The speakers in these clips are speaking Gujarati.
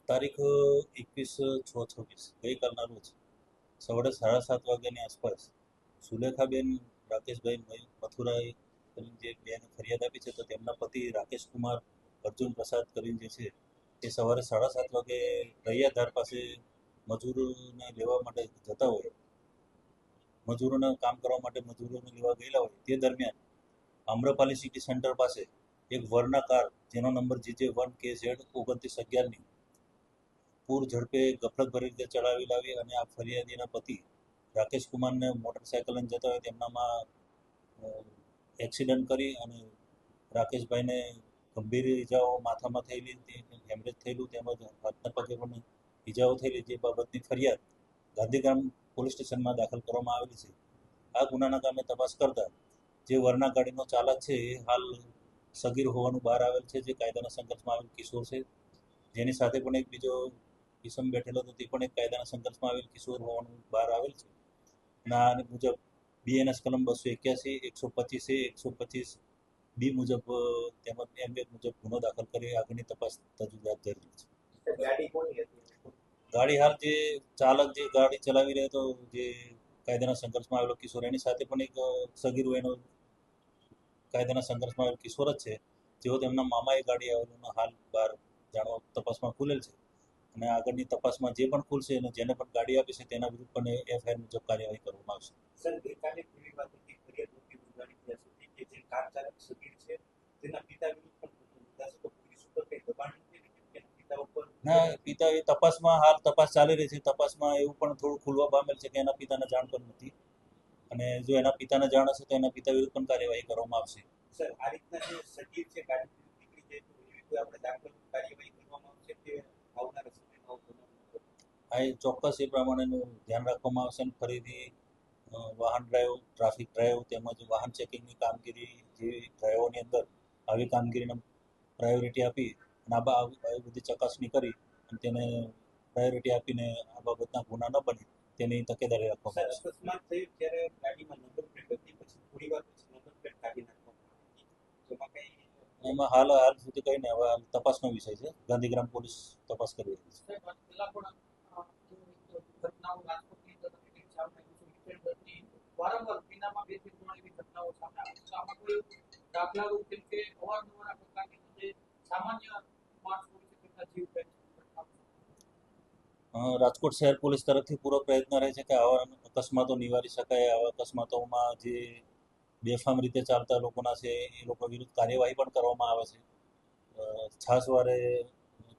તારીખ 21/6/26 ગઈકાલના રોજ સવારે 7:30 વાગ્યાની આસપાસ સુલેખાબેન રાકેશભાઈ મથુરાએ કરીને જે બેન ફરિયાદ આપી છે, તો તેમના પતિ રાકેશ કુમાર અર્જુન પ્રસાદ કરીને જે છે એ સવારે 7:30 વાગે રૈયાધાર પાસે મજૂરોને લેવા માટે જતા હોય, મજૂરોને કામ કરવા માટે મજૂરોને લેવા ગયેલા હોય તે દરમિયાન આમ્રપાલી સિટી સેન્ટર પાસે એક વરના કાર જેનો નંબર JJ1KZ 2911ની પૂર ઝડપે ગફલતભરી રીતે ચલાવી લાવી અને આ ફરિયાદીના પતિ રાકેશ કુમારને મોટરસાયકલ લઈને જતા હોય તેમનામાં એક્સિડન્ટ કરી અને રાકેશભાઈને ગંભીર ઈજાઓ માથામાં થયેલી, હેમરેજ થયેલું તેમજ હાથના પગે પણ ઈજાઓ થયેલી, જે બાબતની ફરિયાદ ગાંધીગ્રામ પોલીસ સ્ટેશનમાં દાખલ કરવામાં આવેલી છે. આ ગુનાના કામે તપાસ કરતા જે વરના ગાડીનો ચાલક છે એ હાલ સગીર હોવાનું બહાર આવેલ છે, જે કાયદાના સંઘર્ષમાં આવેલ કિશોર છે. જેની સાથે પણ એક બીજો કિસમ બેઠેલો હતો, તે પણ એક કાયદાના સંઘર્ષમાં આવેલ કિશોર હોવાનું બહાર આવેલ છે. અને આ મુજબ BNS કલમ 281, 125A, 125B મુજબ તેમજ M1 મુજબ ગુનો દાખલ કરી આગળની તપાસ તજવીજ ધરી છે. ગાડી હાલ જે ચાલક જે ગાડી ચલાવી રહ્યો હતો, જે કાયદાના સંઘર્ષમાં આવેલો કિશોર, એની સાથે પણ એક સગીર વયનો કાયદાના સંઘર્ષમાં આવેલો કિશોર જ છે, જેઓ તેમના મામાએ ગાડી આવેલું હાલ બહાર જાણવા તપાસમાં ખુલેલ છે. અને આગળની તપાસમાં જે પણ ખુલશે અને જેને પણ ગાડી આપી છે તેના વિરુદ્ધ પણ FIR મુજબ કાર્યવાહી કરવામાં આવશે. સર, ગઈકાલે એવી વાત હતી ફરિયાદ નોંધી ગુનાની ત્યાં સુધી કે જે કાર ચાલક સગીર છે તેના પિતા વિરુદ્ધ પણ મુદ્દાસો તો પોલીસ ઉપર કઈ દબાણ નથી કે પિતા ઉપર ના, પિતા એ તપાસમાં હાલ તપાસ ચાલી રહી છે. તપાસમાં એવું પણ થોડું ખુલવા પામેલ છે કે એના પિતાને જાણ પણ નથી, અને જો એના પિતાને જાણ હશે તો એના પિતા વિરુદ્ધ પણ કાર્યવાહી કરવામાં આવશે. સર, આ રીતના જે સગીર છે ગાડી નીકળી જાય તો એવી કોઈ આપણે દાખલ કાર્યવાહી કરવામાં આવશે કે આવનારા સમયમાં આ ચોક્કસ એ પ્રમાણેનું ધ્યાન રાખવામાં આવશે અને ફરીથી વાહન ડ્રાઈવ, ટ્રાફિક ડ્રાઈવ તેમજ વાહન ચેકિંગની કામગીરી જેવી ડ્રાઈવોની અંદર આવી કામગીરીને પ્રાયોરિટી આપી અને આવી બધી ચકાસણી કરી અને તેને પ્રાયોરિટી આપીને આ બાબતના ગુના ન બને તેની તકેદારી રાખવામાં આવશે. અકસ્માત થયું ત્યારે ગાડીમાં નંબર પ્લેટ હતી, પછી થોડી વાર પછી નંબર પ્લેટ કાઢી નાખવામાં આવી, જેમાં કઈ એમાં હાલ સુધી કઈ નહીં. હવે તપાસનો વિષય છે, ગાંધીગ્રામ પોલીસ તપાસ કરી રહી છે. વારંવાર મહિનામાં 2-3 એવી ઘટનાઓ સામે આવે છે. આમાં કોઈ દાખલારૂપ જેમ કે અવારનવાર આ પ્રકારની જે સામાન્ય માણસો હોય છે તેમના જીવ જાય છે. રાજકોટ શહેર પોલીસ તરફથી પૂરો પ્રયત્ન રહે છે કે આવા અકસ્માતો નિવારી શકાય. આવા અકસ્માતોમાં જે બેફામ રીતે ચાલતા લોકોના છે એ લોકો વિરુદ્ધ કાર્યવાહી પણ કરવામાં આવે છે. છાસવારે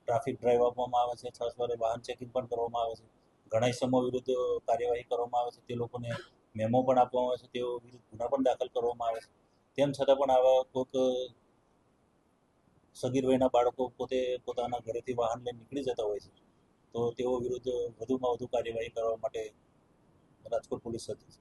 ટ્રાફિક ડ્રાઈવ આપવામાં આવે છે, છાસવારે વાહન ચેકિંગ પણ કરવામાં આવે છે. ઘણા ઇસમો વિરુદ્ધ કાર્યવાહી કરવામાં આવે છે, તે લોકોને મેમો પણ આપવામાં આવે છે, તેઓ વિરુદ્ધ ગુના પણ દાખલ કરવામાં આવે છે. તેમ છતાં પણ આવા કોઈક સગીર વયના બાળકો પોતે પોતાના ઘરેથી વાહન લઈને નીકળી જતા હોય છે, તો તેઓ વિરુદ્ધ વધુમાં વધુ કાર્યવાહી કરવા માટે રાજકોટ પોલીસ સજ્જ છે.